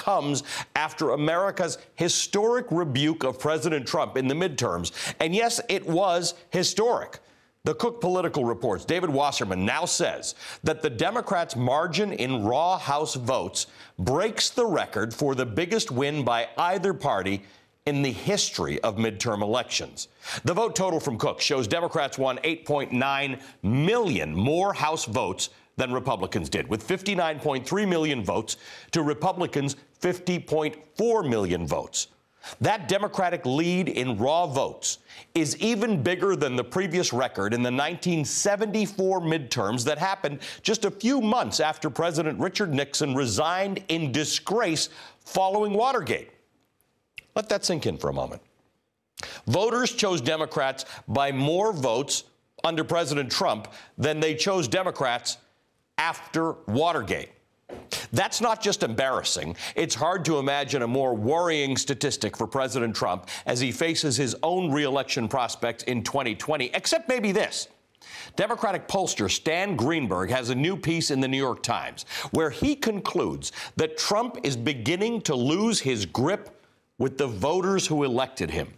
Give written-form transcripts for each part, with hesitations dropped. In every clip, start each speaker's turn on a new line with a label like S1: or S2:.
S1: comes after America's historic rebuke of President Trump in the midterms. And yes, it was historic. The Cook Political Report's David Wasserman now says that the Democrats' margin in raw House votes breaks the record for the biggest win by either party in the history of midterm elections. The vote total from Cook shows Democrats won 8.9 million more House votes than Republicans did, with 59.3 million votes to Republicans' 50.4 million votes. That Democratic lead in raw votes is even bigger than the previous record in the 1974 midterms that happened just a few months after President Richard Nixon resigned in disgrace following Watergate. Let that sink in for a moment. Voters chose Democrats by more votes under President Trump than they chose Democrats after Watergate. That's not just embarrassing. It's hard to imagine a more worrying statistic for President Trump as he faces his own re-election prospects in 2020, except maybe this. Democratic pollster Stan Greenberg has a new piece in the New York Times where he concludes that Trump is beginning to lose his grip with the voters who elected him.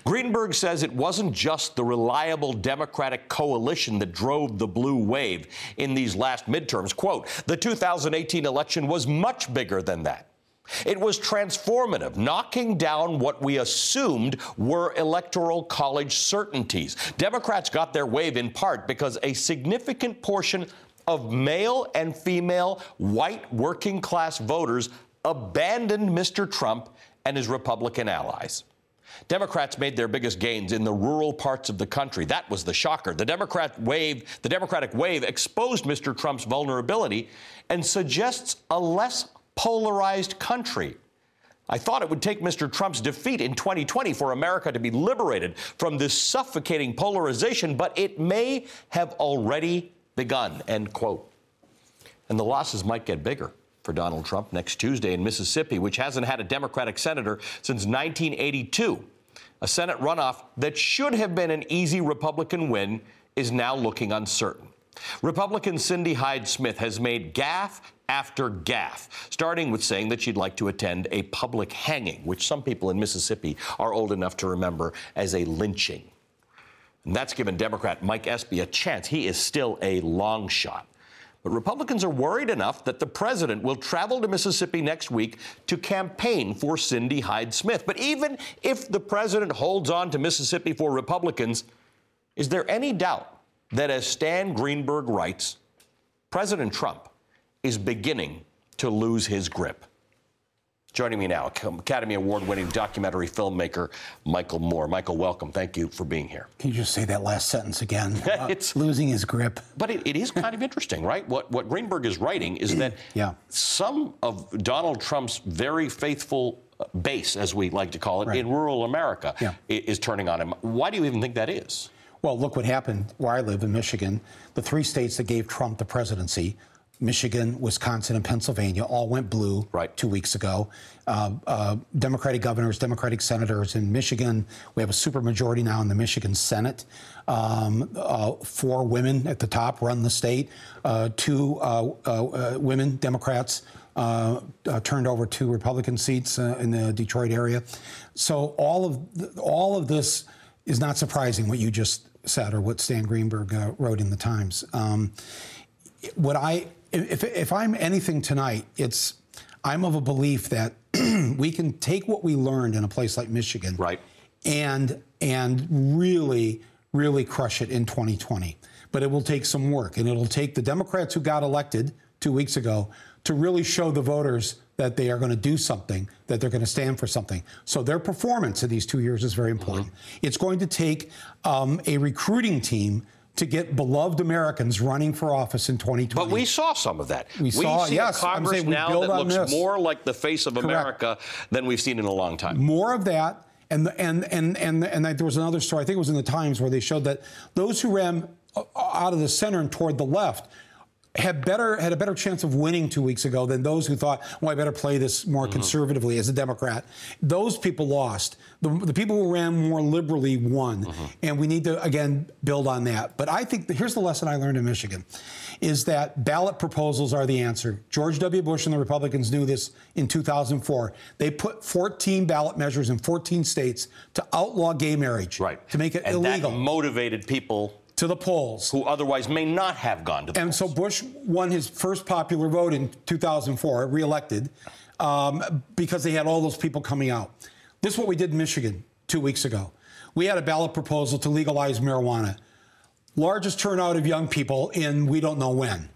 S1: Greenberg says it wasn't just the reliable Democratic coalition that drove the blue wave in these last midterms. Quote, the 2018 election was much bigger than that. It was transformative, knocking down what we assumed were electoral college certainties. Democrats got their wave in part because a significant portion of male and female white working class voters abandoned Mr. Trump and his Republican allies. Democrats made their biggest gains in the rural parts of the country. That was the shocker. The Democratic wave exposed Mr. Trump's vulnerability and suggests a less polarized country. I thought it would take Mr. Trump's defeat in 2020 for America to be liberated from this suffocating polarization, but it may have already begun, end quote. And the losses might get bigger for Donald Trump next Tuesday in Mississippi, which hasn't had a Democratic senator since 1982. A Senate runoff that should have been an easy Republican win is now looking uncertain. Republican Cindy Hyde-Smith has made gaffe after gaffe, starting with saying that she'd like to attend a public hanging, which some people in Mississippi are old enough to remember as a lynching. And that's given Democrat Mike Espy a chance. He is still a long shot. But Republicans are worried enough that the president will travel to Mississippi next week to campaign for Cindy Hyde-Smith. But even if the president holds on to Mississippi for Republicans, is there any doubt that, as Stan Greenberg writes, President Trump is beginning to lose his grip? Joining me now, Academy Award-winning documentary filmmaker Michael Moore. Michael, welcome. Thank you for being here.
S2: Can you just say that last sentence again? It's losing his grip.
S1: But it is kind of interesting, right? What Greenberg is writing is that some of Donald Trump's very faithful base, as we like to call it, in rural America is turning on him. Why do you even think that is?
S2: Well, look what happened where I live in Michigan. The three states that gave Trump the presidency, Michigan, Wisconsin, and Pennsylvania, all went blue 2 weeks ago. Democratic governors, Democratic senators in Michigan. We have a supermajority now in the Michigan Senate. 4 women at the top run the state. 2 women, Democrats, turned over 2 Republican seats in the Detroit area. So all of this is not surprising, what you just said or what Stan Greenberg wrote in the Times. If I'm anything tonight, I'm of a belief that we can take what we learned in a place like Michigan, and really, really crush it in 2020. But it will take some work, and it'll take the Democrats who got elected 2 weeks ago to really show the voters that they are going to do something, that they're going to stand for something. So their performance in these 2 years is very important. It's going to take a recruiting team to get beloved Americans running for office in 2020.
S1: But we saw some of that.
S2: We saw,
S1: see a Congress now that looks more like the face of America than we've seen in a long time.
S2: More of that, and there was another story, I think it was in the Times, where they showed that those who ran out of the center and toward the left had a better chance of winning 2 weeks ago than those who thought, well, I better play this more conservatively as a Democrat. Those people lost. The people who ran more liberally won. And we need to, again, build on that. But I think here's the lesson I learned in Michigan, is that ballot proposals are the answer. George W. Bush and the Republicans knew this in 2004. They put 14 ballot measures in 14 states to outlaw gay marriage, to make it illegal.
S1: That motivated people
S2: to the polls,
S1: who otherwise may not have gone to the polls.
S2: And so Bush won his first popular vote in 2004, reelected, because they had all those people coming out. This is what we did in Michigan 2 weeks ago. We had a ballot proposal to legalize marijuana. Largest turnout of young people in we don't know when.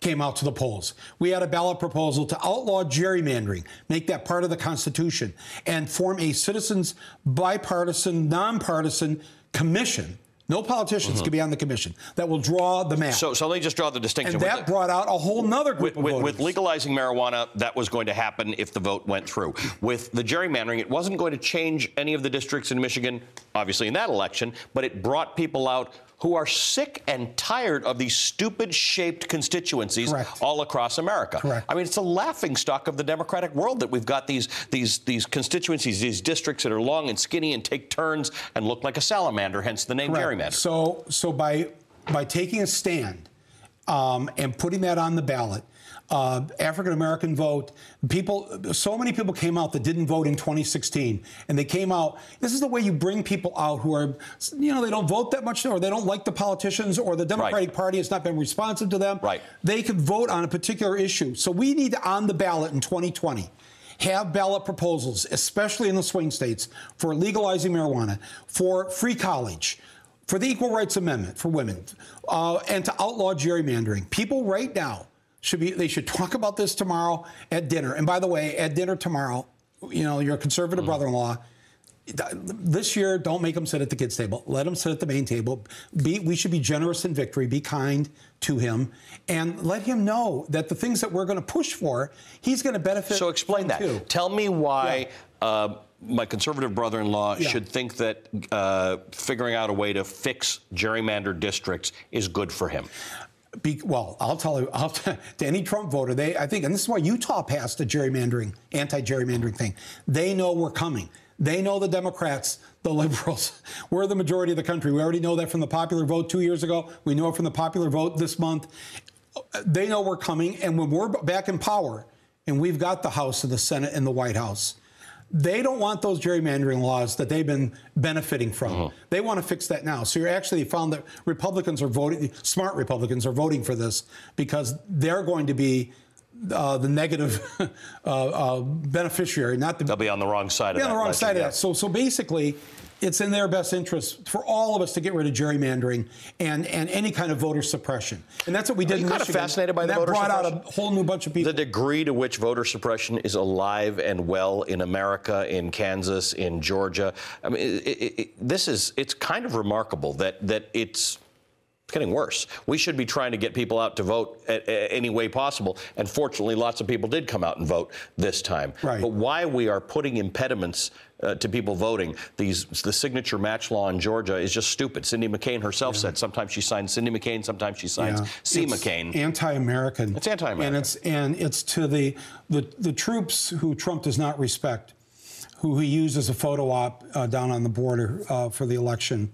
S2: Came out to the polls. We had a ballot proposal to outlaw gerrymandering, make that part of the Constitution, and form a citizens bipartisan, nonpartisan commission. No politicians can be on the commission that will draw the map.
S1: So let me just draw the distinction.
S2: And that brought out a whole nother group of voters.
S1: With legalizing marijuana, that was going to happen if the vote went through. With the gerrymandering, it wasn't going to change any of the districts in Michigan, obviously in that election, but it brought people out who are sick and tired of these stupid-shaped constituencies all across America. I mean, it's a laughingstock of the Democratic world that we've got these constituencies, these districts that are long and skinny and take turns and look like a salamander, hence the name gerrymander.
S2: So by taking a stand and putting that on the ballot, African-American vote, so many people came out that didn't vote in 2016, and they came out. This is the way you bring people out who are, they don't vote that much, or they don't like the politicians, or the Democratic Party has not been responsive to them. They could vote on a particular issue. So we need to, on the ballot in 2020, have ballot proposals, especially in the swing states, for legalizing marijuana, for free college, for the Equal Rights Amendment for women, and to outlaw gerrymandering. People right now they should talk about this tomorrow at dinner. And by the way, at dinner tomorrow, your conservative brother-in-law, this year, don't make him sit at the kids' table. Let him sit at the main table. We should be generous in victory. Be kind to him. And let him know that the things that we're going to push for, he's going to benefit.
S1: So explain that.
S2: Too.
S1: Tell me why my conservative brother-in-law should think that figuring out a way to fix gerrymandered districts is good for him.
S2: Well, I'll tell you, to any Trump voter, I think, and this is why Utah passed a anti-gerrymandering thing. They know we're coming. They know the Democrats, the liberals, we're the majority of the country. We already know that from the popular vote 2 years ago. We know it from the popular vote this month. They know we're coming, and when we're back in power, and we've got the House and the Senate and the White House, they don't want those gerrymandering laws that they've been benefiting from. They want to fix that now. So you actually found that Republicans are voting, smart Republicans are voting for this because they're going to be the negative beneficiary, not the.
S1: They'll be on the wrong side of that.
S2: Yeah, on the wrong side of that. So basically, it's in their best interest for all of us to get rid of gerrymandering and any kind of voter suppression. And that's what we did in Michigan.
S1: Kind of fascinated by the voter suppression?
S2: That brought out a whole new bunch of people.
S1: The degree to which voter suppression is alive and well in America, in Kansas, in Georgia. I mean, it's kind of remarkable that it's getting worse. We should be trying to get people out to vote any way possible. And fortunately, lots of people did come out and vote this time. But why we are putting impediments to people voting, the signature match law in Georgia is just stupid. Cindy McCain herself said sometimes she signs Cindy McCain, sometimes she signs C. McCain.
S2: Anti-American.
S1: It's anti-American.
S2: And it's to the troops who Trump does not respect, who he used as a photo op down on the border for the election.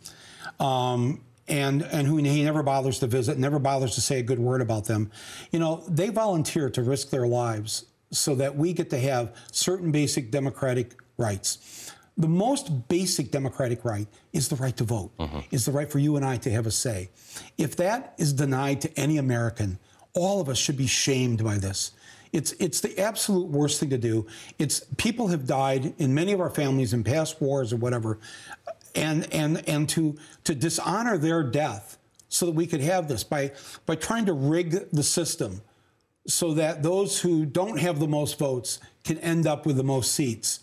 S2: And who he never bothers to visit, never bothers to say a good word about them. They volunteer to risk their lives so that we get to have certain basic democratic rights. The most basic democratic right is the right to vote, is the right for you and I to have a say. If that is denied to any American, all of us should be shamed by this. It's the absolute worst thing to do. People have died in many of our families in past wars or whatever. And to dishonor their death so that we could have this by trying to rig the system so that those who don't have the most votes can end up with the most seats.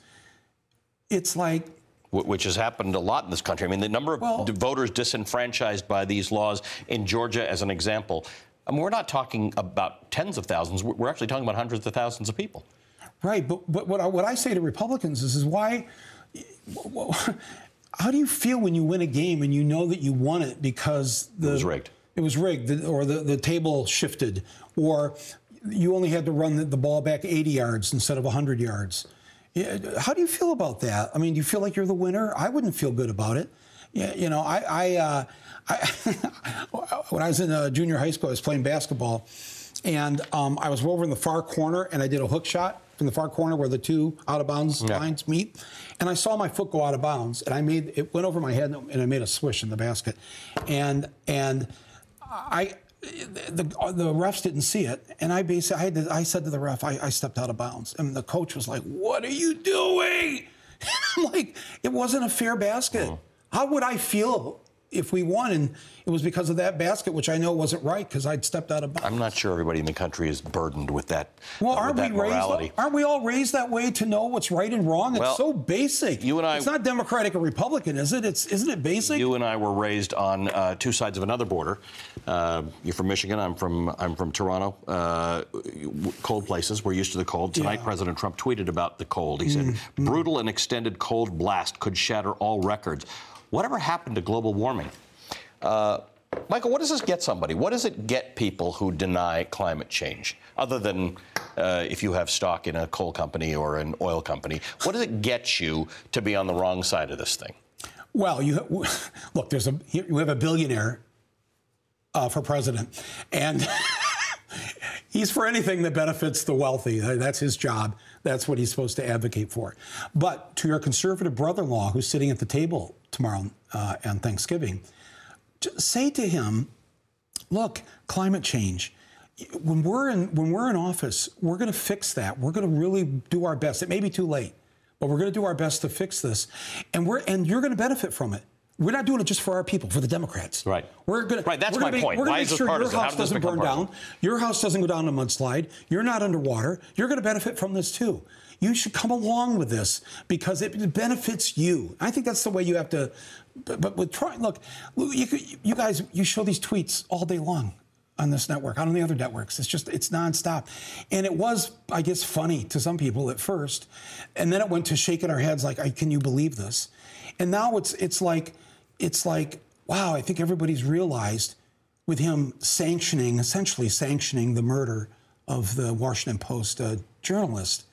S2: It's like...
S1: Which has happened a lot in this country. I mean, the number of voters disenfranchised by these laws in Georgia, as an example, I mean, we're not talking about tens of thousands. We're actually talking about hundreds of thousands of people.
S2: Right, but what I say to Republicans is why... How do you feel when you win a game and you know that you won it because
S1: it was rigged?
S2: It was rigged, or the table shifted, or you only had to run the ball back 80 yards instead of 100 yards. How do you feel about that? I mean, do you feel like you're the winner? I wouldn't feel good about it. You know, when I was in junior high school, I was playing basketball, and I was over in the far corner, and I did a hook shot from the far corner where the two out-of-bounds lines meet, and I saw my foot go out of bounds, and it went over my head, and I made a swish in the basket, and the refs didn't see it, and I said to the ref, I stepped out of bounds, and the coach was like, "What are you doing?" And I'm like, "It wasn't a fair basket." How would I feel if we won? And it was because of that basket, which I know wasn't right because I'd stepped out of bounds.
S1: I'm not sure everybody in the country is burdened with that.
S2: Well,
S1: morality.
S2: Aren't we all raised that way to know what's right and wrong? It's so basic.
S1: You and I.
S2: It's not Democratic or Republican, is it? Isn't it basic?
S1: You and I were raised on two sides of another border. You're from Michigan. I'm from Toronto. Cold places. We're used to the cold. Tonight, President Trump tweeted about the cold. He said, "Brutal and extended cold blast could shatter all records." Whatever happened to global warming? Michael, what does this get somebody? What does it get people who deny climate change? Other than if you have stock in a coal company or an oil company, what does it get you to be on the wrong side of this thing? Well,
S2: look, you have a billionaire for president, and he's for anything that benefits the wealthy. That's his job. That's what he's supposed to advocate for. But to your conservative brother-in-law who's sitting at the table tomorrow on Thanksgiving, say to him, look, climate change, when we're in office, we're going to fix that. We're going to really do our best. It may be too late, but we're going to do our best to fix this. And you're going to benefit from it. We're not doing it just for our people, for the Democrats.
S1: Right. That's my point.
S2: We're going to make sure your house doesn't burn down. Your house doesn't go down in a mudslide. You're not underwater. You're going to benefit from this, too. You should come along with this because it benefits you. I think that's the way you have to. But with Trump, look, you guys, you show these tweets all day long on this network, on the other networks. It's nonstop. And it was, I guess, funny to some people at first. And then it went to shaking our heads like, can you believe this? And now it's like, wow, I think everybody's realized with him essentially sanctioning the murder of the Washington Post journalist,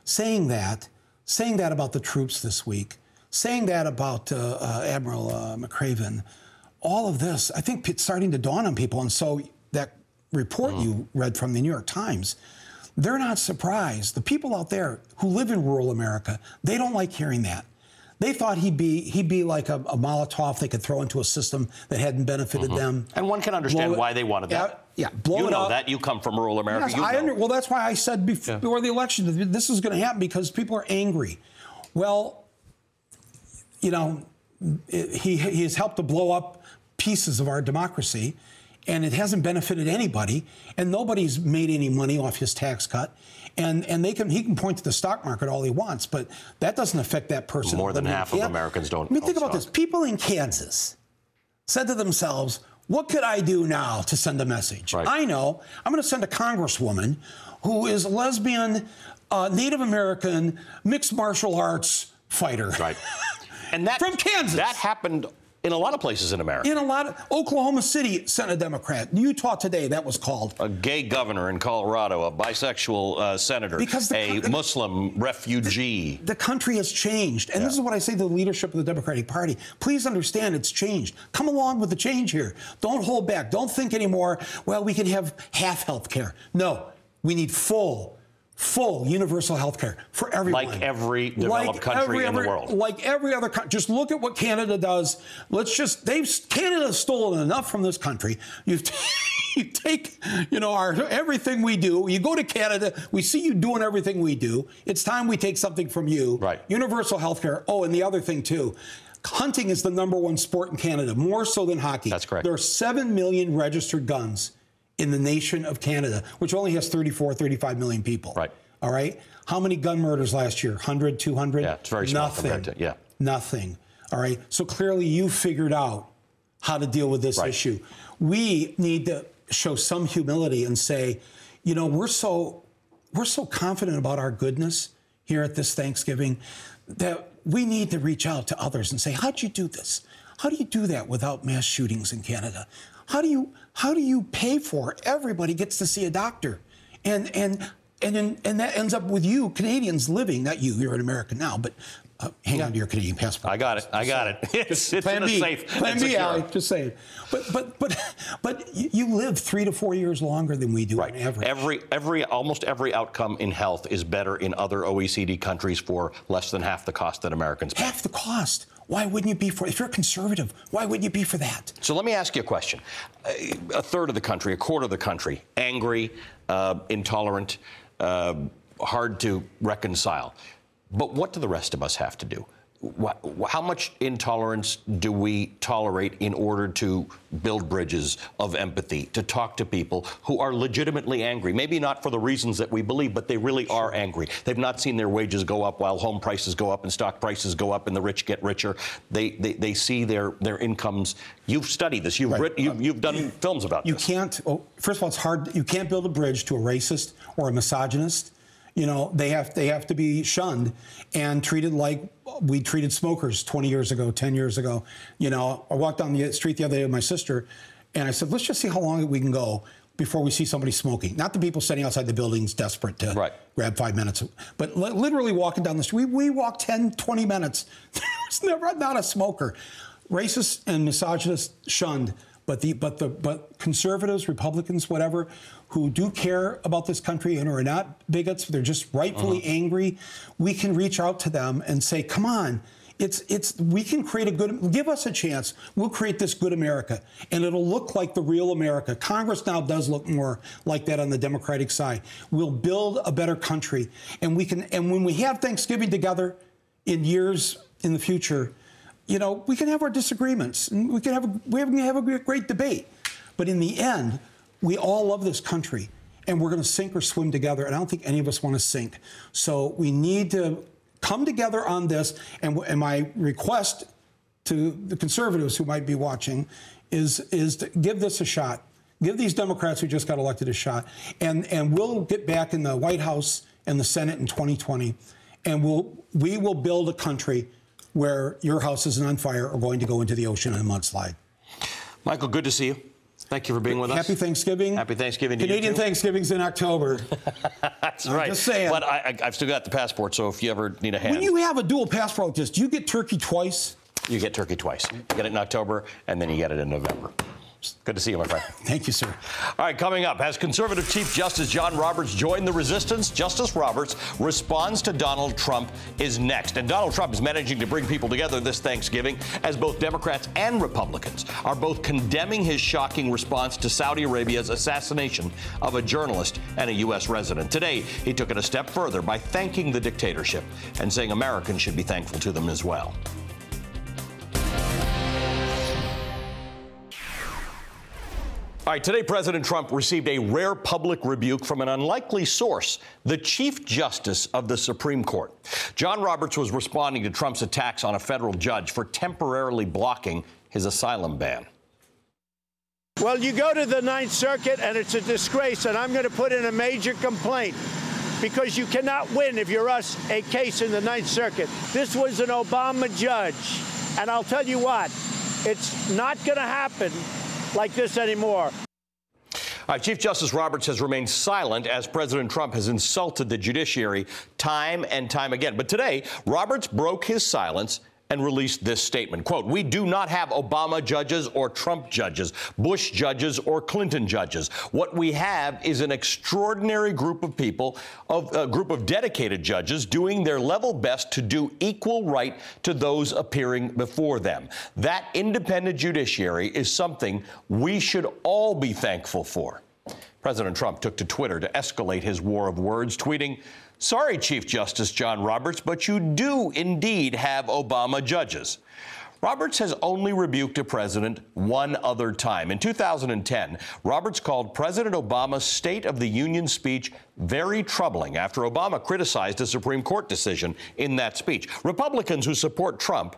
S2: saying that about the troops this week, saying that about Admiral McRaven, all of this, I think it's starting to dawn on people. And so that report you read from the New York Times, they're not surprised. The people out there who live in rural America, they don't like hearing that. They thought he'd be like a Molotov they could throw into a system that hadn't benefited them.
S1: And one can understand why they wanted that.
S2: Blow it up.
S1: That. You come from rural America.
S2: Yes, well, that's why I said before the election, this is going to happen because people are angry. Well, you know, he has helped to blow up pieces of our democracy, and it hasn't benefited anybody, and nobody's made any money off his tax cut. And he can point to the stock market all he wants, but that doesn't affect that person.
S1: More than half of Americans don't.
S2: I mean, think about this. People in Kansas said to themselves, what could I do now to send a message?
S1: Right.
S2: I know. I'm going to send a congresswoman who is a lesbian, Native American, mixed martial arts fighter.
S1: Right. And that
S2: from Kansas.
S1: That happened in a lot of places in America.
S2: Oklahoma City sent a Democrat. Utah today, that was called.
S1: A gay governor in Colorado, a bisexual senator, a Muslim refugee.
S2: The country has changed. And this is what I say to the leadership of the Democratic Party. Please understand it's changed. Come along with the change here. Don't hold back. Don't think anymore, well, we can have half health care. No, we need full universal health care for everyone.
S1: Like every developed country in the world.
S2: Like every other country. Just look at what Canada does. Canada's stolen enough from this country. You take, everything we do. You go to Canada, we see you doing everything we do. It's time we take something from you.
S1: Right.
S2: Universal health care. Oh, and the other thing, too. Hunting is the #1 sport in Canada, more so than hockey.
S1: That's correct.
S2: There are 7 million registered guns in the nation of Canada, which only has 35 million people.
S1: Right.
S2: All right? How many gun murders last year? 100, 200?
S1: Yeah, it's very small compared to,
S2: Nothing. All right? So clearly you figured out how to deal with this issue. We need to show some humility and say, we're so confident about our goodness here at this Thanksgiving that we need to reach out to others and say, how'd you do this? How do you do that without mass shootings in Canada? how do you pay for it? Everybody gets to see a doctor, and that ends up with you Canadians living, not you, you're an American now, but hang on to your Canadian passport.
S1: I got it. It's
S2: Plan
S1: in
S2: B.
S1: a safe.
S2: Plan B, Ali, just saying. But you live 3 to 4 years longer than we do on average.
S1: Almost every outcome in health is better in other OECD countries for less than half the cost that Americans pay.
S2: Half the cost. Why wouldn't you be for it? If you're conservative, why wouldn't you be for that?
S1: So let me ask you a question. A third of the country, a quarter of the country, angry, intolerant, hard to reconcile. But what do the rest of us have to do? How much intolerance do we tolerate in order to build bridges of empathy, to talk to people who are legitimately angry? Maybe not for the reasons that we believe, but they really are angry. They've not seen their wages go up while home prices go up and stock prices go up and the rich get richer. They see their incomes. You've studied this. You've done films about this.
S2: You can't. First of all, it's hard. You can't build a bridge to a racist or a misogynist. You know, they have to be shunned and treated like we treated smokers 20 years ago, 10 years ago. You know, I walked down the street the other day with my sister, and I said, let's just see how long we can go before we see somebody smoking. Not the people sitting outside the buildings desperate to grab 5 minutes, but literally walking down the street. We walked 10, 20 minutes. There's never not a smoker. Racist and misogynist shunned. But conservatives, Republicans, whatever, who do care about this country and are not bigots, they're just rightfully angry, we can reach out to them and say, come on, we can create a good, give us a chance. We'll create this good America, and it'll look like the real America. Congress now does look more like that on the Democratic side. We'll build a better country, and when we have Thanksgiving together in years in the future, you know, we can have our disagreements, and we can have a great debate. But in the end, we all love this country, and we're going to sink or swim together, and I don't think any of us want to sink. So we need to come together on this, and my request to the conservatives who might be watching is to give this a shot. Give these Democrats who just got elected a shot, and we'll get back in the White House and the Senate in 2020, and we will build a country where your houses on fire are going to go into the ocean in a mudslide.
S1: Michael, good to see you. Thank you for being with us.
S2: Happy Thanksgiving.
S1: Happy Thanksgiving to you,
S2: Canadian
S1: too.
S2: Thanksgiving's in October.
S1: That's right.
S2: Just saying.
S1: But I've still got the passport, so if you ever need a hand.
S2: When you have a dual passport like this, do you get turkey twice?
S1: You get turkey twice. You get it in October, and then you get it in November. Good to see you, my friend.
S2: Thank you, sir.
S1: All right, coming up, has conservative Chief Justice John Roberts joined the resistance? Justice Roberts responds to Donald Trump is next. And Donald Trump is managing to bring people together this Thanksgiving as both Democrats and Republicans are both condemning his shocking response to Saudi Arabia's assassination of a journalist and a U.S. resident. Today, he took it a step further by thanking the dictatorship and saying Americans should be thankful to them as well. All right, today President Trump received a rare public rebuke from an unlikely source, the Chief Justice of the Supreme Court. John Roberts was responding to Trump's attacks on a federal judge for temporarily blocking his asylum ban.
S3: Well, you go to the Ninth Circuit, and it's a disgrace, and I'm going to put in a major complaint because you cannot win if you're us a case in the Ninth Circuit. This was an Obama judge, and I'll tell you what, it's not going to happen like this anymore.
S1: All right, Chief Justice Roberts has remained silent as President Trump has insulted the judiciary time and time again. But today, Roberts broke his silence and released this statement. Quote, "We do not have Obama judges or Trump judges, Bush judges or Clinton judges. What we have is an extraordinary group of people, a group of dedicated judges doing their level best to do equal right to those appearing before them. That independent judiciary is something we should all be thankful for." President Trump took to Twitter to escalate his war of words, tweeting, "Sorry, Chief Justice John Roberts, but you do indeed have Obama judges." Roberts has only rebuked a president one other time. In 2010, Roberts called President Obama's State of the Union speech very troubling after Obama criticized a Supreme Court decision in that speech. Republicans who support Trump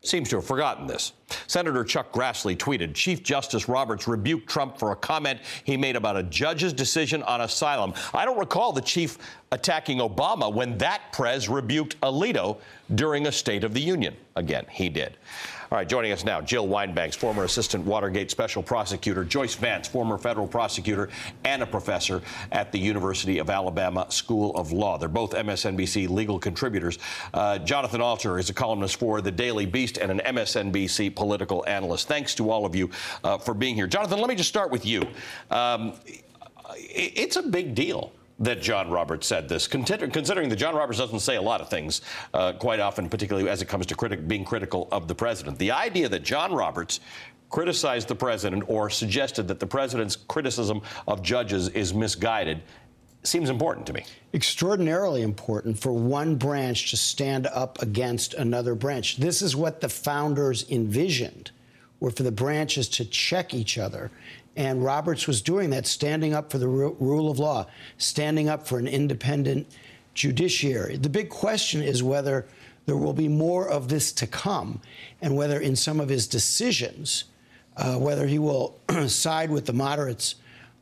S1: seems to have forgotten this. Senator Chuck Grassley tweeted, "Chief Justice Roberts rebuked Trump for a comment he made about a judge's decision on asylum. I don't recall the chief attacking Obama when that prez rebuked Alito during a State of the Union." Again, he did. All right, joining us now, Jill Wine-Banks, former assistant Watergate special prosecutor, Joyce Vance, former federal prosecutor and a professor at the University of Alabama School of Law. They're both MSNBC legal contributors. Jonathan Alter is a columnist for The Daily Beast and an MSNBC political analyst. Thanks to all of you for being here. Jonathan, let me just start with you. It's a big deal that John Roberts said this, considering that John Roberts doesn't say a lot of things quite often, particularly as it comes to being critical of the president. The idea that John Roberts criticized the president or suggested that the president's criticism of judges is misguided seems important to me.
S4: Extraordinarily important for one branch to stand up against another branch. This is what the founders envisioned, were for the branches to check each other. And Roberts was doing that, standing up for the rule of law, standing up for an independent judiciary. The big question is whether there will be more of this to come, and whether in some of his decisions, whether he will side with the moderates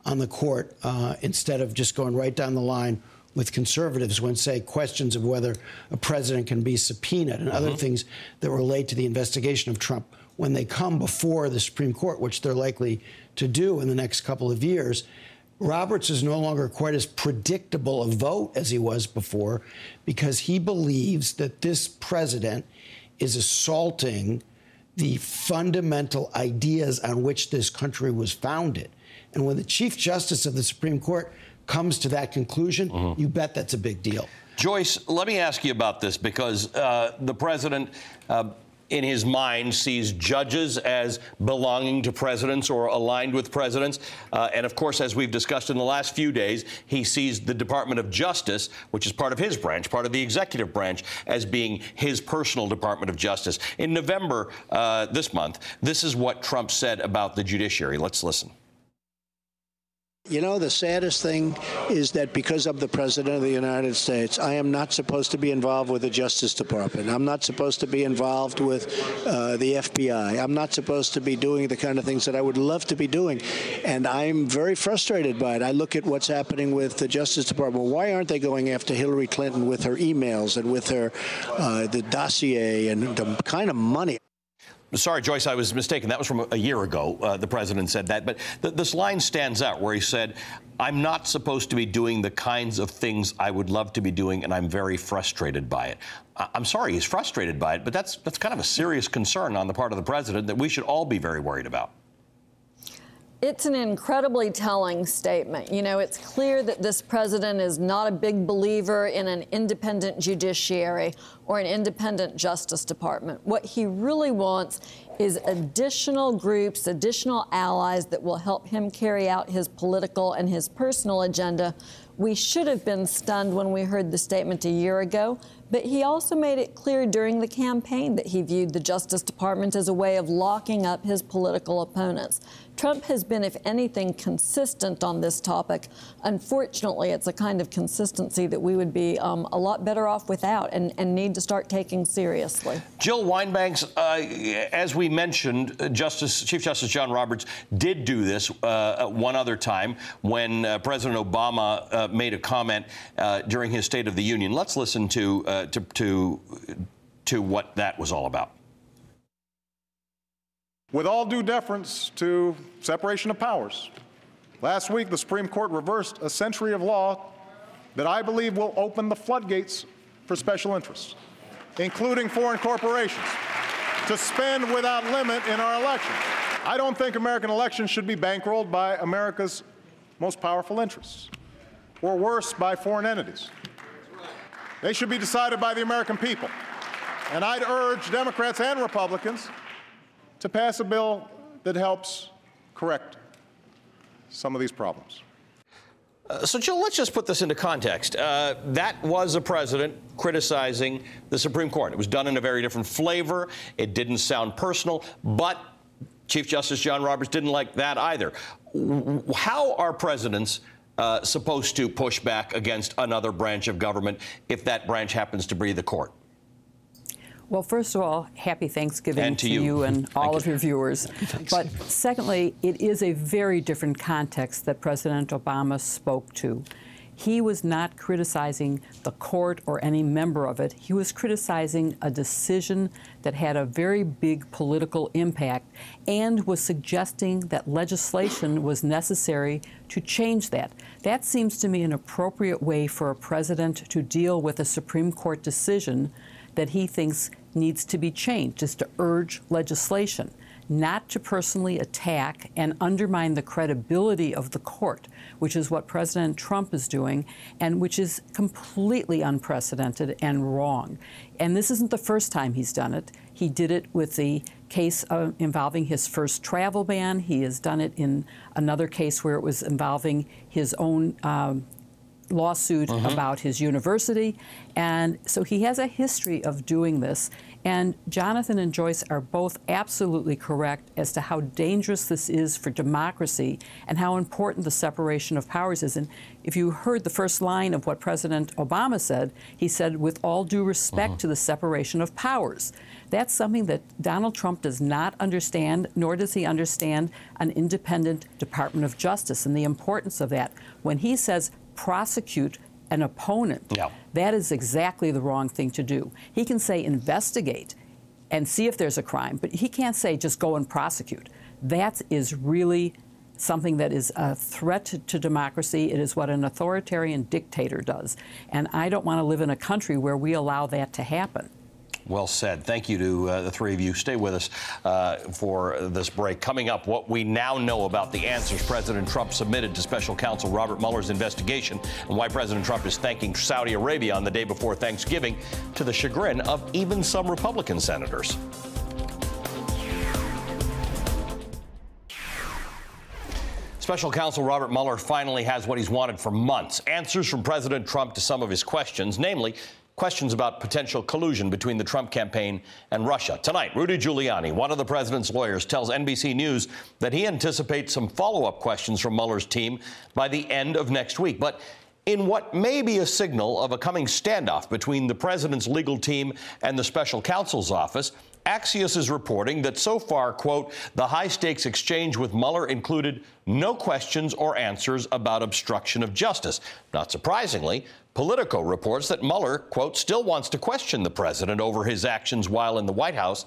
S4: on the court instead of just going right down the line with conservatives when, say, questions of whether a president can be subpoenaed and other things that relate to the investigation of Trump, when they come before the Supreme Court, which they're likely to do in the next couple of years. Roberts is no longer quite as predictable a vote as he was before, because he believes that this president is assaulting the fundamental ideas on which this country was founded. And when the Chief Justice of the Supreme Court comes to that conclusion, you bet that's a big deal.
S1: Joyce, let me ask you about this, because the president, in his mind, sees judges as belonging to presidents or aligned with presidents. And of course, as we've discussed in the last few days, he sees the Department of Justice, which is part of his branch, part of the executive branch, as being his personal Department of Justice. In November this month, this is what Trump said about the judiciary. Let's listen.
S5: You know, the saddest thing is that because I'm the President of the United States, I am not supposed to be involved with the Justice Department. I'm not supposed to be involved with the FBI. I'm not supposed to be doing the kind of things that I would love to be doing. And I'm very frustrated by it. I look at what's happening with the Justice Department. Why aren't they going after Hillary Clinton with her emails and with her the dossier and the kind of money?
S1: Sorry, Joyce, I was mistaken. That was from a year ago. The president said that. But this line stands out where he said, I'm not supposed to be doing the kinds of things I would love to be doing, and I'm very frustrated by it. I'm sorry he's frustrated by it, but that's kind of a serious concern on the part of the president that we should all be very worried about.
S6: It's an incredibly telling statement. You know, it's clear that this president is not a big believer in an independent judiciary or an independent Justice Department. What he really wants is additional groups, additional allies that will help him carry out his political and his personal agenda. We should have been stunned when we heard the statement a year ago, but he also made it clear during the campaign that he viewed the Justice Department as a way of locking up his political opponents. Trump has been, if anything, consistent on this topic. Unfortunately, it's a kind of consistency that we would be a lot better off without and need to start taking seriously.
S1: Jill Wine-Banks, as we mentioned, Chief Justice John Roberts did do this one other time when President Obama made a comment during his State of the Union. Let's listen to what that was all about.
S7: With all due deference to separation of powers, last week the Supreme Court reversed a century of law that I believe will open the floodgates for special interests, including foreign corporations, to spend without limit in our elections. I don't think American elections should be bankrolled by America's most powerful interests, or worse, by foreign entities. They should be decided by the American people. And I'd urge Democrats and Republicans to pass a bill that helps correct some of these problems.
S1: So, Jill, let's just put this into context. That was a president criticizing the Supreme Court. It was done in a very different flavor. It didn't sound personal, but Chief Justice John Roberts didn't like that either. How are presidents supposed to push back against another branch of government if that branch happens to be the court?
S8: Well, first of all, happy Thanksgiving to you and all of your viewers. But secondly, it is a very different context that President Obama spoke to. he was not criticizing the court or any member of it. He was criticizing a decision that had a very big political impact and was suggesting that legislation was necessary to change that. That seems to me an appropriate way for a president to deal with a Supreme Court decision that he thinks needs to be changed, is to urge legislation, not to personally attack and undermine the credibility of the court, which is what President Trump is doing, and which is completely unprecedented and wrong. And this isn't the first time he's done it. He did it with the case involving his first travel ban. He has done it in another case where it was involving his own lawsuit about his university. And so he has a history of doing this. And Jonathan and Joyce are both absolutely correct as to how dangerous this is for democracy and how important the separation of powers is. And if you heard the first line of what President Obama said, he said, with all due respect to the separation of powers. That's something that Donald Trump does not understand, nor does he understand an independent Department of Justice and the importance of that. When he says prosecute an opponent, that is exactly the wrong thing to do. He can say investigate and see if there's a crime, but he can't say just go and prosecute. That is really something that is a threat to democracy. It is what an authoritarian dictator does. And I don't want to live in a country where we allow that to happen.
S1: Well said. Thank you to the three of you. Stay with us for this break. Coming up, what we now know about the answers President Trump submitted to Special Counsel Robert Mueller's investigation and why President Trump is thanking Saudi Arabia on the day before Thanksgiving, to the chagrin of even some Republican senators. Special Counsel Robert Mueller finally has what he's wanted for months: answers from President Trump to some of his questions, namely questions about potential collusion between the Trump campaign and Russia. Tonight, Rudy Giuliani, one of the president's lawyers, tells NBC News that he anticipates some follow-up questions from Mueller's team by the end of next week. But in what may be a signal of a coming standoff between the president's legal team and the special counsel's office, Axios is reporting that so far, quote, the high-stakes exchange with Mueller included no questions or answers about obstruction of justice. Not surprisingly, Politico reports that Mueller, quote, still wants to question the president over his actions while in the White House,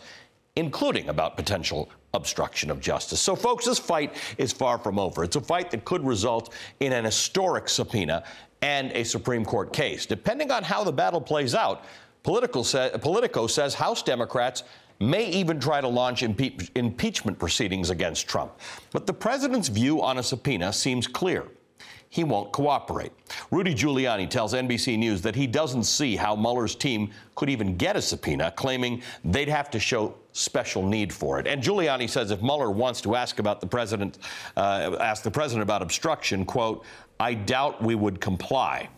S1: including about potential obstruction of justice. So, folks, this fight is far from over. It's a fight that could result in an historic subpoena and a Supreme Court case. Depending on how the battle plays out, Politico says House Democrats may even try to launch impeachment proceedings against Trump. But the president's view on a subpoena seems clear. He won't cooperate. Rudy Giuliani tells NBC News that he doesn't see how Mueller's team could even get a subpoena, claiming they'd have to show special need for it. And Giuliani says if Mueller wants to ask about the president about obstruction, quote, I doubt we would comply.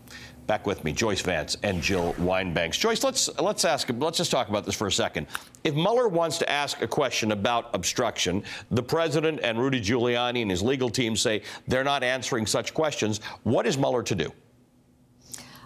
S1: Back with me, Joyce Vance and Jill Wine-Banks. Joyce, let's just talk about this for a second. If Mueller wants to ask a question about obstruction, the president and Rudy Giuliani and his legal team say they're not answering such questions. What is Mueller to do?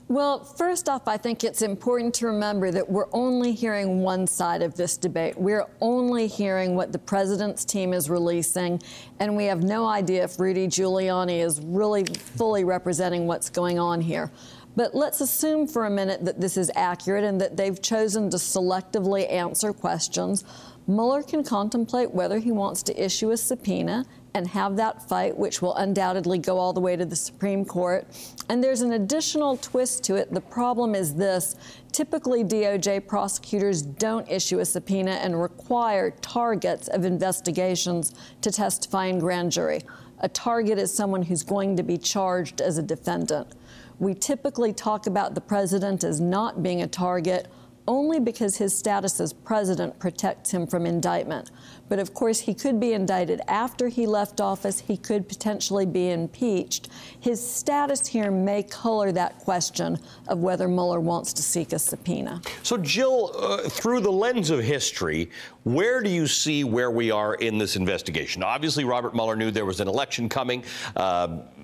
S6: Well, first off, I think it's important to remember that we're only hearing one side of this debate. We're only hearing what the president's team is releasing, and we have no idea if Rudy Giuliani is really fully representing what's going on here. But let's assume for a minute that this is accurate and that they've chosen to selectively answer questions. Mueller can contemplate whether he wants to issue a subpoena and have that fight, which will undoubtedly go all the way to the Supreme Court. And there's an additional twist to it. The problem is this: typically DOJ prosecutors don't issue a subpoena and require targets of investigations to testify in grand jury. A target is someone who's going to be charged as a defendant. We typically talk about the president as not being a target only because his status as president protects him from indictment. But of course, he could be indicted after he left office. He could potentially be impeached. His status here may color that question of whether Mueller wants to seek a subpoena.
S1: So, Jill, through the lens of history, where do you see where we are in this investigation? Obviously, Robert Mueller knew there was an election coming.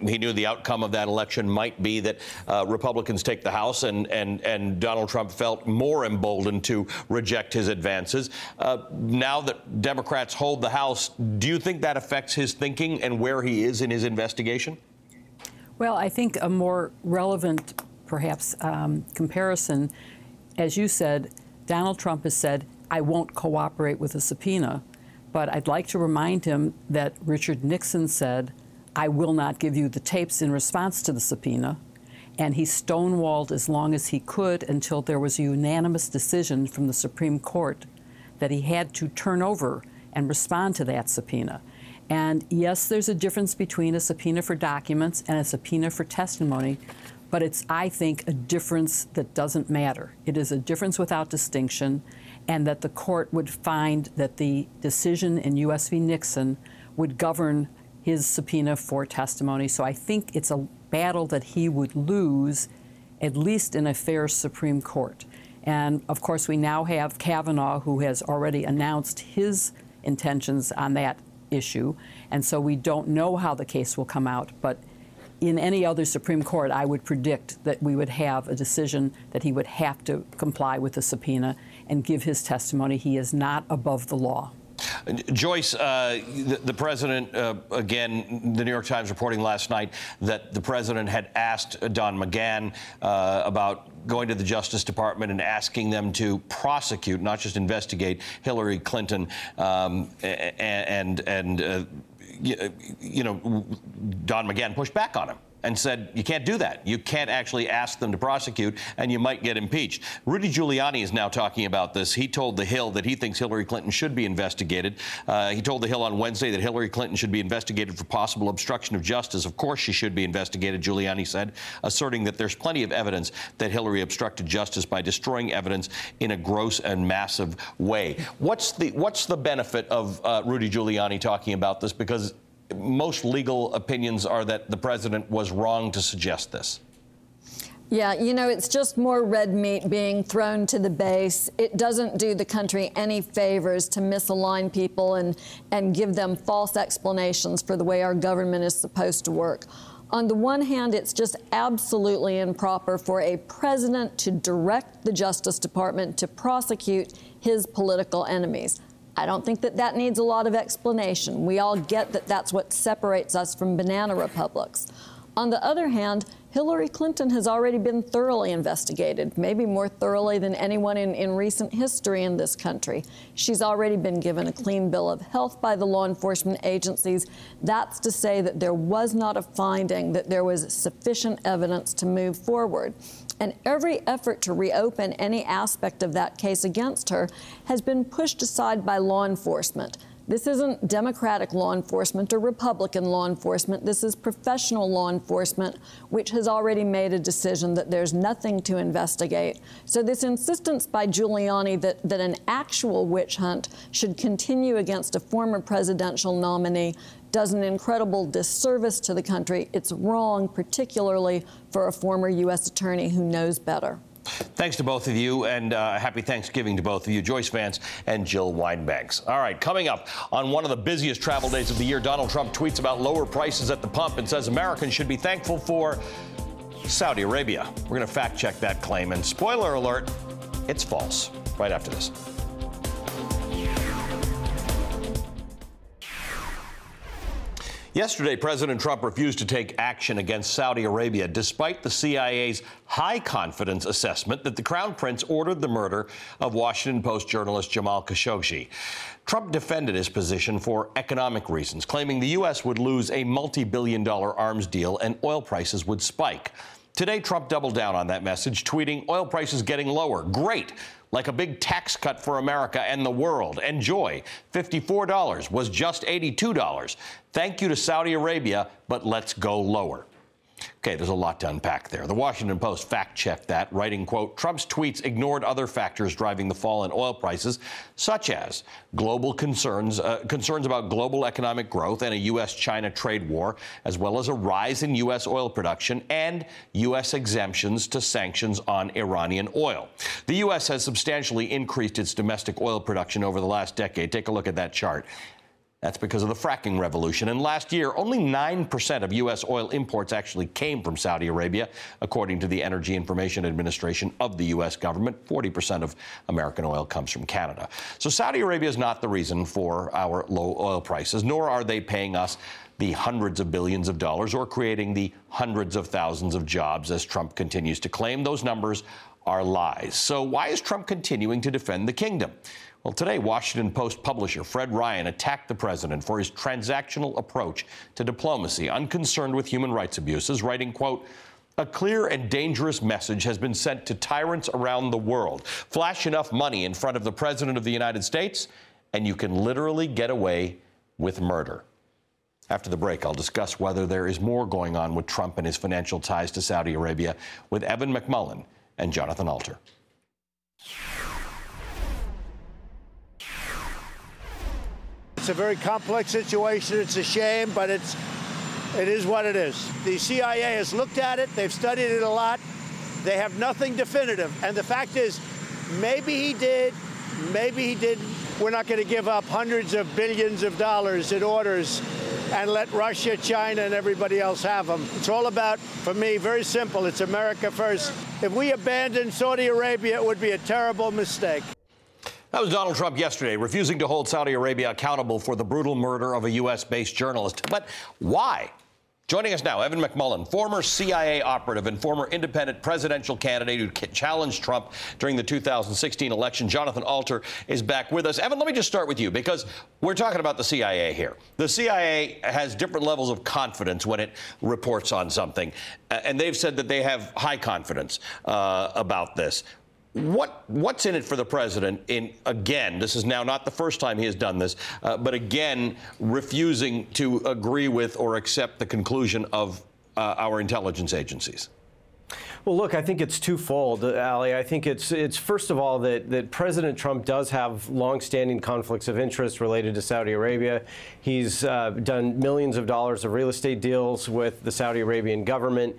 S1: He knew the outcome of that election might be that Republicans take the House, and Donald Trump felt more emboldened to reject his advances. Now that Democrats hold the House, do you think that affects his thinking and where he is in his investigation?
S8: Well, I think a more relevant, perhaps, comparison, as you said, Donald Trump has said, I won't cooperate with a subpoena. But I'd like to remind him that Richard Nixon said, I will not give you the tapes in response to the subpoena. And he stonewalled as long as he could until there was a unanimous decision from the Supreme Court that he had to turn over and respond to that subpoena. And yes, there's a difference between a subpoena for documents and a subpoena for testimony, but it's, I think, a difference that doesn't matter. It is a difference without distinction, and that the court would find that the decision in U.S. v. Nixon would govern his subpoena for testimony. So I think it's a battle that he would lose, at least in a fair Supreme Court. And of course, we now have Kavanaugh, who has already announced his intentions on that issue. And so we don't know how the case will come out. But in any other Supreme Court, I would predict that we would have a decision that he would have to comply with the subpoena and give his testimony. He is not above the law.
S1: Joyce, the president, again, the New York Times reporting last night that the president had asked Don McGahn about going to the Justice Department and asking them to prosecute, not just investigate, Hillary Clinton, you know, Don McGahn pushed back on him and said, you can't do that. You can't actually ask them to prosecute, and you might get impeached. Rudy Giuliani is now talking about this. He told The Hill that he thinks Hillary Clinton should be investigated. He told The Hill on Wednesday that Hillary Clinton should be investigated for possible obstruction of justice. Of course she should be investigated, Giuliani said, asserting that there's plenty of evidence that Hillary obstructed justice by destroying evidence in a gross and massive way. What's the benefit of Rudy Giuliani talking about this? Because most legal opinions are that the president was wrong to suggest this.
S6: Yeah, you know, it's just more red meat being thrown to the base. It doesn't do the country any favors to misalign people and give them false explanations for the way our government is supposed to work. On the one hand, it's just absolutely improper for a president to direct the Justice Department to prosecute his political enemies. I don't think that that needs a lot of explanation. We all get that that's what separates us from banana republics. On the other hand, Hillary Clinton has already been thoroughly investigated, maybe more thoroughly than anyone in recent history in this country. She's already been given a clean bill of health by the law enforcement agencies. That's to say that there was not a finding that there was sufficient evidence to move forward. And every effort to reopen any aspect of that case against her has been pushed aside by law enforcement. This isn't Democratic law enforcement or Republican law enforcement. This is professional law enforcement, which has already made a decision that there's nothing to investigate. So this insistence by Giuliani that an actual witch hunt should continue against a former presidential nominee does an incredible disservice to the country. It's wrong, particularly for a former U.S. attorney who knows better.
S1: Thanks to both of you, and happy Thanksgiving to both of you, Joyce Vance and Jill Wine-Banks. All right, coming up on one of the busiest travel days of the year, Donald Trump tweets about lower prices at the pump and says Americans should be thankful for Saudi Arabia. We're going to fact-check that claim, and spoiler alert, it's false. Right after this. Yesterday, President Trump refused to take action against Saudi Arabia, despite the CIA's high-confidence assessment that the Crown Prince ordered the murder of Washington Post journalist Jamal Khashoggi. Trump defended his position for economic reasons, claiming the U.S. would lose a multi-billion-dollar arms deal and oil prices would spike. Today, Trump doubled down on that message, tweeting, "Oil prices getting lower. Great. Like a big tax cut for America and the world. Enjoy. $54 was just $82. Thank you to Saudi Arabia, but let's go lower." Okay, there's a lot to unpack there. The Washington Post fact-checked that, writing, quote, Trump's tweets ignored other factors driving the fall in oil prices, such as global concerns about global economic growth and a U.S.-China trade war, as well as a rise in U.S. oil production and U.S. exemptions to sanctions on Iranian oil. The U.S. has substantially increased its domestic oil production over the last decade. Take a look at that chart. That's because of the fracking revolution. And last year, only 9% of U.S. oil imports actually came from Saudi Arabia, according to the Energy Information Administration of the U.S. government. 40% of American oil comes from Canada. So Saudi Arabia is not the reason for our low oil prices, nor are they paying us the hundreds of billions of dollars or creating the hundreds of thousands of jobs, as Trump continues to claim. Those numbers are lies. So why is Trump continuing to defend the kingdom? Well, today, Washington Post publisher Fred Ryan attacked the president for his transactional approach to diplomacy, unconcerned with human rights abuses, writing, quote, "A clear and dangerous message has been sent to tyrants around the world. Flash enough money in front of the president of the United States, and you can literally get away with murder." After the break, I'll discuss whether there is more going on with Trump and his financial ties to Saudi Arabia with Evan McMullin and Jonathan Alter.
S3: It's a very complex situation. It's a shame, but it is what it is. The CIA has looked at it. They've studied it a lot. They have nothing definitive. And the fact is, maybe he did, maybe he didn't. We're not going to give up hundreds of billions of dollars in orders and let Russia, China, and everybody else have them. It's all about, for me, very simple. It's America first. If we abandon Saudi Arabia, it would be a terrible mistake.
S1: That was Donald Trump yesterday, refusing to hold Saudi Arabia accountable for the brutal murder of a U.S.-based journalist. But why? Joining us now, Evan McMullin, former CIA operative and former independent presidential candidate who challenged Trump during the 2016 election. Jonathan Alter is back with us. Evan, let me just start with you, because we're talking about the CIA here. The CIA has different levels of confidence when it reports on something, and they've said that they have high confidence about this. What's in it for the president in, again, this is now not the first time he has done this, but again, refusing to agree with or accept the conclusion of our intelligence agencies?
S9: Well, look, I think it's twofold, Ali. I think it's first of all that President Trump does have longstanding conflicts of interest related to Saudi Arabia. He's done millions of dollars of real estate deals with the Saudi Arabian government.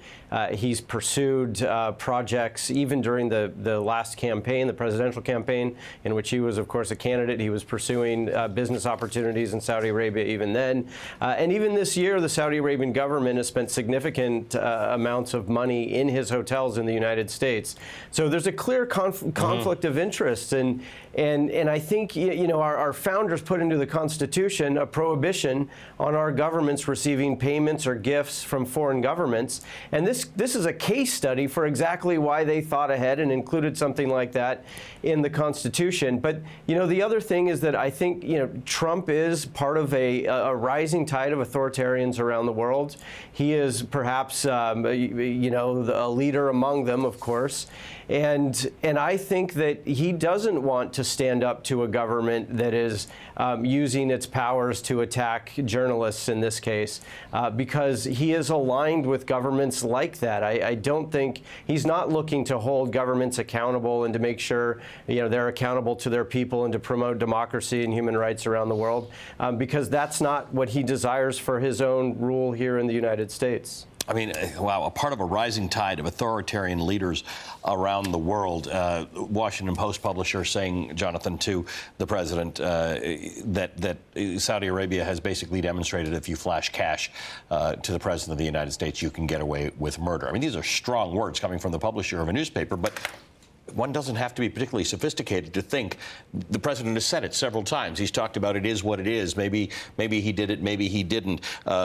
S9: He's pursued projects even during the last campaign, the presidential campaign, in which he was, of course, a candidate. He was pursuing business opportunities in Saudi Arabia even then. And even this year, the Saudi Arabian government has spent significant amounts of money in his hotels in the United States. So there's a clear conflict of interest. And I think, you know, our founders put into the Constitution a prohibition on our governments receiving payments or gifts from foreign governments. And this is a case study for exactly why they thought ahead and included something like that in the Constitution. But, you know, the other thing is that I think, you know, Trump is part of a rising tide of authoritarians around the world. He is perhaps, you know, a leader among them, of course. And I think that he doesn't want to stand up to a government that is using its powers to attack journalists in this case, because he is aligned with governments like that. I don't think he's not looking to hold governments accountable and to make sure, you know, they're accountable to their people and to promote democracy and human rights around the world, because that's not what he desires for his own rule here in the United States.
S1: I mean, wow, a part of a rising tide of authoritarian leaders around the world. Washington Post publisher saying, Jonathan, to the president that Saudi Arabia has basically demonstrated if you flash cash to the president of the United States, you can get away with murder. I mean, these are strong words coming from the publisher of a newspaper, but one doesn't have to be particularly sophisticated to think. The president has said it several times. He's talked about it is what it is. Maybe he did it, maybe he didn't.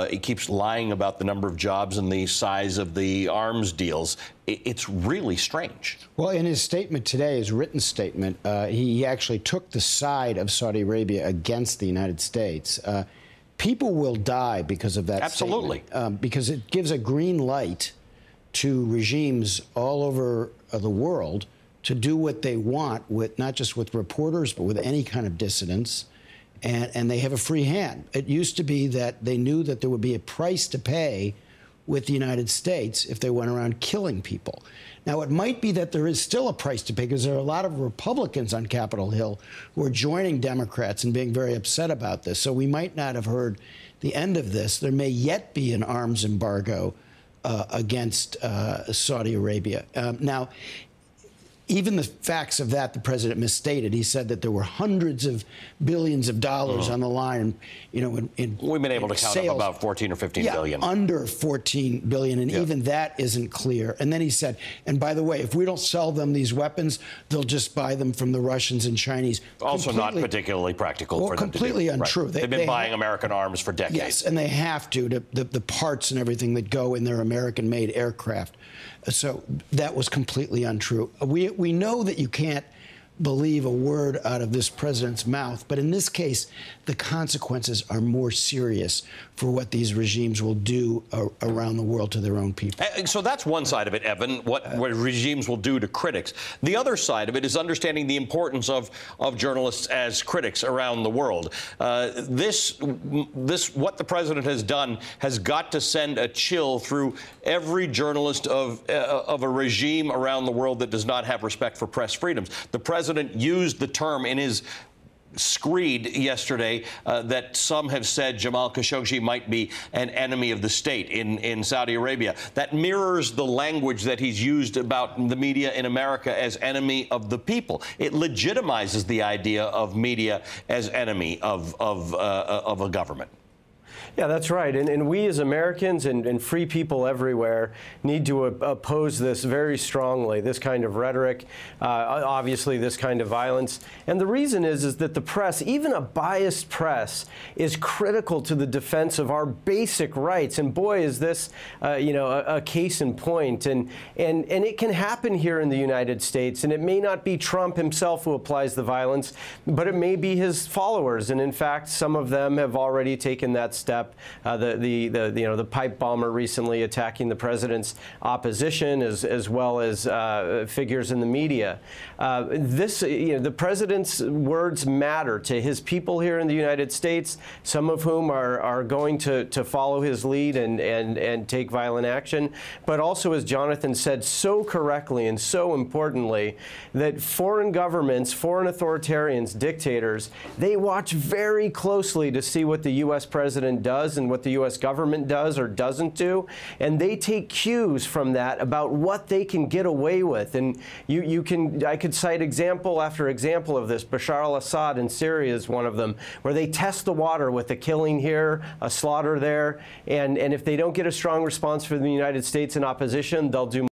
S1: He keeps lying about the number of jobs and the size of the arms deals. It's really strange.
S4: Well, in his statement today, his written statement, he actually took the side of Saudi Arabia against the United States. People will die because of that
S1: Absolutely.
S4: statement, because it gives a green light to regimes all over the world to do what they want, with not just with reporters, but with any kind of dissidents, and they have a free hand. It used to be that they knew that there would be a price to pay with the United States if they went around killing people. Now, it might be that there is still a price to pay, because there are a lot of Republicans on Capitol Hill who are joining Democrats and being very upset about this. So we might not have heard the end of this. There may yet be an arms embargo against Saudi Arabia. Now, even the facts of that, the president misstated. He said that there were hundreds of billions of dollars on the line. You know,
S1: we've been able to count up about 14 or 15 billion.
S4: Under 14 billion, and even that isn't clear. And then he said, and by the way, if we don't sell them these weapons, they'll just buy them from the Russians and Chinese.
S1: Also not particularly practical for them to do.
S4: Completely untrue.
S1: Right. They've been buying American arms for decades.
S4: Yes, and they have to. The parts and everything that go in their American-made aircraft. So that was completely untrue. We know that you can't believe a word out of this president's mouth, but in this case, the consequences are more serious for what these regimes will do around the world to their own people.
S1: So that's one side of it, Evan, what regimes will do to critics. The other side of it is understanding the importance of journalists as critics around the world. What the president has done has got to send a chill through every journalist of a regime around the world that does not have respect for press freedoms. The president used the term in his screed yesterday that some have said Jamal Khashoggi might be an enemy of the state in Saudi Arabia. That mirrors the language that he's used about the media in America as enemy of the people. It legitimizes the idea of media as enemy of a government.
S9: Yeah, that's right. And we as Americans and free people everywhere need to oppose this very strongly, this kind of rhetoric, obviously this kind of violence. And the reason is that the press, even a biased press, is critical to the defense of our basic rights. And boy, is this, a case in point. And it can happen here in the United States. And it may not be Trump himself who applies the violence, but it may be his followers. And in fact, some of them have already taken that step. The pipe bomber recently attacking the president's opposition, as well as figures in the media. The president's words matter to his people here in the United States, some of whom are going to follow his lead and take violent action. But also, as Jonathan said so correctly and so importantly, that foreign governments, foreign authoritarians, dictators, they watch very closely to see what the U.S. president does and what the U.S. government does or doesn't do, and they take cues from that about what they can get away with. And I could cite example after example of this. Bashar al-Assad in Syria is one of them, where they test the water with a killing here, a slaughter there, and if they don't get a strong response from the United States in opposition, they'll do